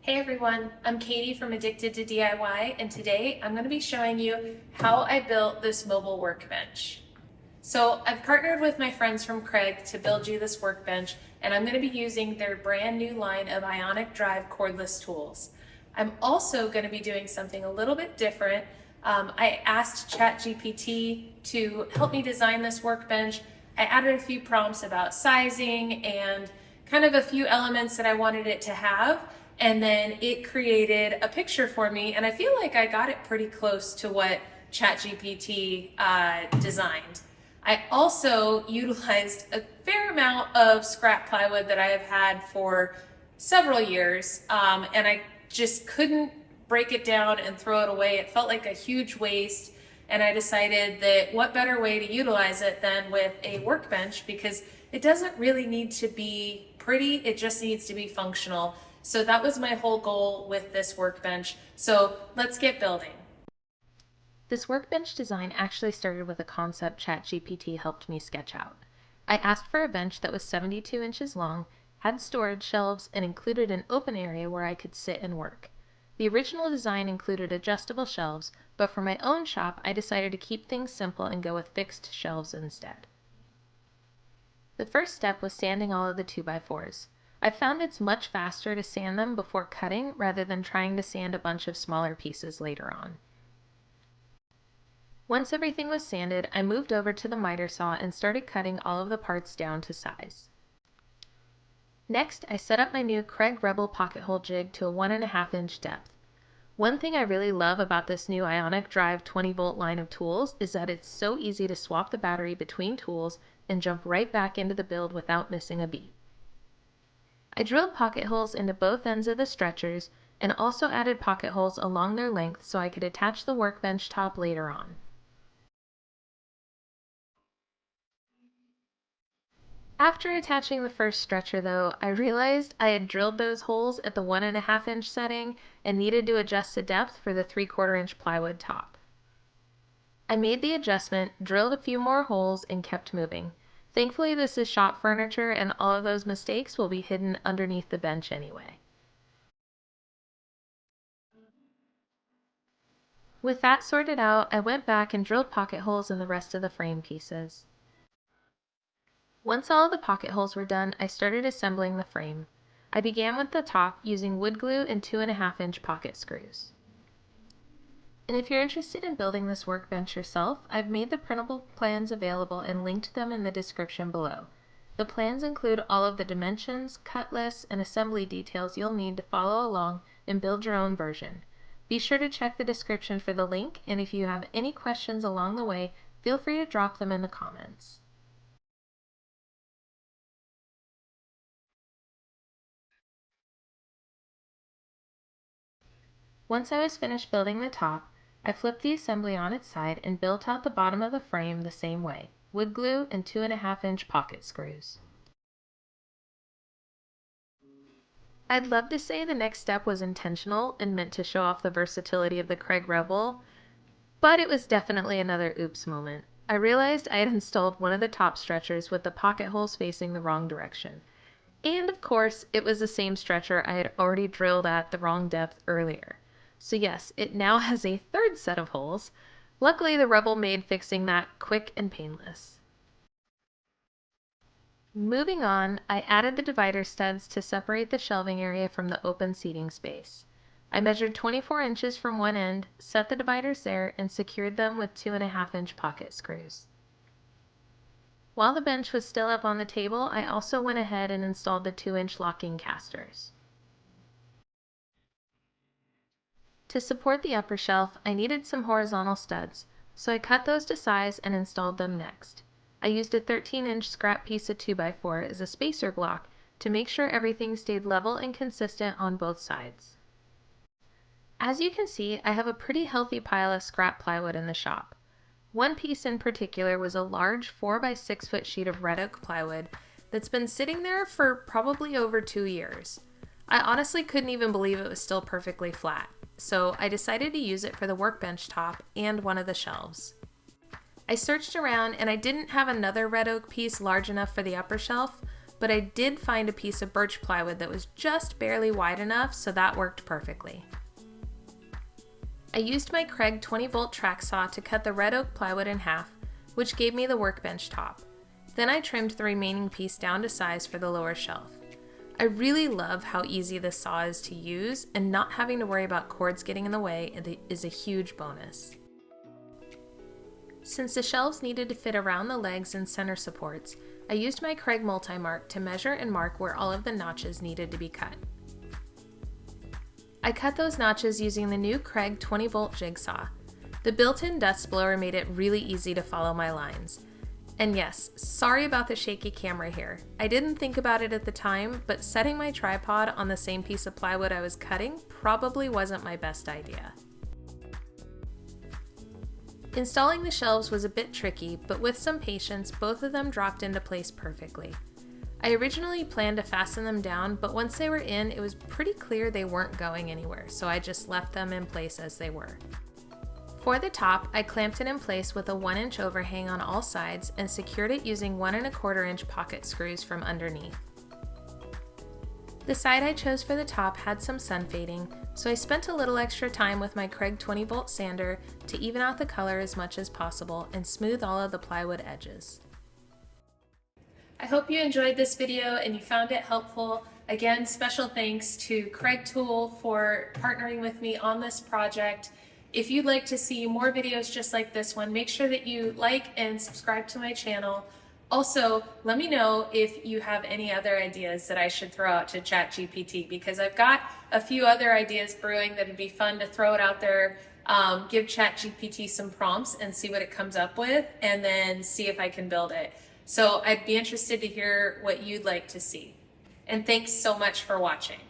Hey everyone, I'm Katie from Addicted to DIY, and today I'm going to be showing you how I built this mobile workbench. So I've partnered with my friends from Craig to build you this workbench, and I'm going to be using their brand new line of Ionic Drive cordless tools. I'm also going to be doing something a little bit different. I asked ChatGPT to help me design this workbench. I added a few prompts about sizing and kind of a few elements that I wanted it to have, and then it created a picture for me, and I feel like I got it pretty close to what ChatGPT designed. I also utilized a fair amount of scrap plywood that I have had for several years, and I just couldn't break it down and throw it away. It felt like a huge waste, and I decided that what better way to utilize it than with a workbench, because it doesn't really need to be pretty, it just needs to be functional. So that was my whole goal with this workbench. So let's get building. This workbench design actually started with a concept ChatGPT helped me sketch out. I asked for a bench that was 72 inches long, had storage shelves, and included an open area where I could sit and work. The original design included adjustable shelves, but for my own shop, I decided to keep things simple and go with fixed shelves instead. The first step was sanding all of the 2x4s. I found it's much faster to sand them before cutting rather than trying to sand a bunch of smaller pieces later on. Once everything was sanded, I moved over to the miter saw and started cutting all of the parts down to size. Next, I set up my new Craig Rebel pocket hole jig to a 1.5 inch depth. One thing I really love about this new Ionic Drive 20-volt line of tools is that it's so easy to swap the battery between tools and jump right back into the build without missing a beat. I drilled pocket holes into both ends of the stretchers and also added pocket holes along their length so I could attach the workbench top later on. After attaching the first stretcher though, I realized I had drilled those holes at the 1.5 inch setting and needed to adjust the depth for the 3/4 inch plywood top. I made the adjustment, drilled a few more holes, and kept moving. Thankfully this is shop furniture and all of those mistakes will be hidden underneath the bench anyway. With that sorted out, I went back and drilled pocket holes in the rest of the frame pieces. Once all of the pocket holes were done, I started assembling the frame. I began with the top using wood glue and 2.5 inch pocket screws. And if you're interested in building this workbench yourself, I've made the printable plans available and linked them in the description below. The plans include all of the dimensions, cut lists, and assembly details you'll need to follow along and build your own version. Be sure to check the description for the link, and if you have any questions along the way, feel free to drop them in the comments. Once I was finished building the top, I flipped the assembly on its side and built out the bottom of the frame the same way, wood glue and 2.5 inch pocket screws. I'd love to say the next step was intentional and meant to show off the versatility of the Craig Rebel, but it was definitely another oops moment. I realized I had installed one of the top stretchers with the pocket holes facing the wrong direction. And of course, it was the same stretcher I had already drilled at the wrong depth earlier. So yes, it now has a third set of holes. Luckily, the Rebel made fixing that quick and painless. Moving on, I added the divider studs to separate the shelving area from the open seating space. I measured 24 inches from one end, set the dividers there, and secured them with 2.5 inch pocket screws. While the bench was still up on the table, I also went ahead and installed the 2-inch locking casters. To support the upper shelf, I needed some horizontal studs, so I cut those to size and installed them next. I used a 13-inch scrap piece of 2x4 as a spacer block to make sure everything stayed level and consistent on both sides. As you can see, I have a pretty healthy pile of scrap plywood in the shop. One piece in particular was a large 4x6 foot sheet of red oak plywood that's been sitting there for probably over 2 years. I honestly couldn't even believe it was still perfectly flat, so I decided to use it for the workbench top and one of the shelves. I searched around and I didn't have another red oak piece large enough for the upper shelf, but I did find a piece of birch plywood that was just barely wide enough, so that worked perfectly. I used my Craig 20-volt track saw to cut the red oak plywood in half, which gave me the workbench top. Then I trimmed the remaining piece down to size for the lower shelf. I really love how easy this saw is to use, and not having to worry about cords getting in the way is a huge bonus. Since the shelves needed to fit around the legs and center supports, I used my Craig Multi-Mark to measure and mark where all of the notches needed to be cut. I cut those notches using the new Craig 20-volt jigsaw. The built-in dust blower made it really easy to follow my lines. And yes, sorry about the shaky camera here. I didn't think about it at the time, but setting my tripod on the same piece of plywood I was cutting probably wasn't my best idea. Installing the shelves was a bit tricky, but with some patience, both of them dropped into place perfectly. I originally planned to fasten them down, but once they were in, it was pretty clear they weren't going anywhere, so I just left them in place as they were. For the top, I clamped it in place with a 1-inch overhang on all sides and secured it using 1¼ pocket screws from underneath. The side I chose for the top had some sun fading, so I spent a little extra time with my Craig 20-volt sander to even out the color as much as possible and smooth all of the plywood edges. I hope you enjoyed this video and you found it helpful. Again, special thanks to Craig Tool for partnering with me on this project. If you'd like to see more videos just like this one, make sure that you like and subscribe to my channel. Also, let me know if you have any other ideas that I should throw out to ChatGPT, because I've got a few other ideas brewing that would be fun to throw it out there, give ChatGPT some prompts and see what it comes up with, and then see if I can build it. So I'd be interested to hear what you'd like to see. And thanks so much for watching.